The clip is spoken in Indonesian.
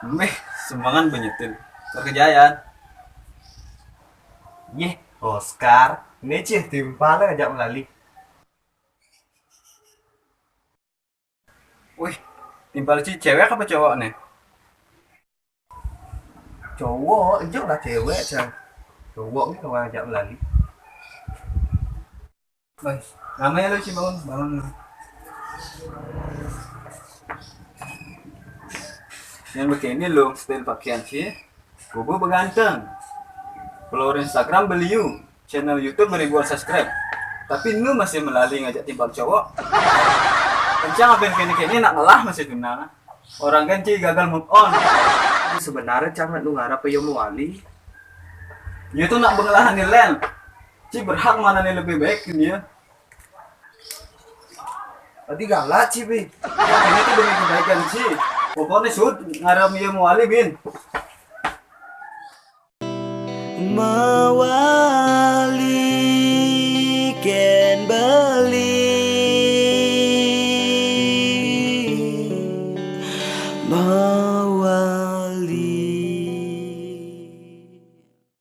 Meh, sumbangan banyetin. Kerjaan. Yeh, Oscar. Ini cih timpalnya ngajak melali. Wih, timpal si cewek apa cowok nih? Cowok, itu lah cewek cang. Cowok ini kalau ngajak melali. Wih, namanya lu sih bangun, bangun. Yang begini lu, style pakaian sih. Bobo beganteng. Follower Instagram beliau. Channel YouTube beribuan subscribe. Tapi lu masih melali ngajak timpal cowok. Kencang apa yang kini-kini nak ngelah masih guna. Orang kan Ci gagal move on. Ini sebenarnya cang lu ngarap ya mau wali. Dia tuh nak bengelahan nilen. Ci berhak mana nih lebih baik dia. Tadi galak cih bi. Wah, ini tuh demi kebaikan Ci. Pokoknya sud ngarap dia mau wali bin. Mawali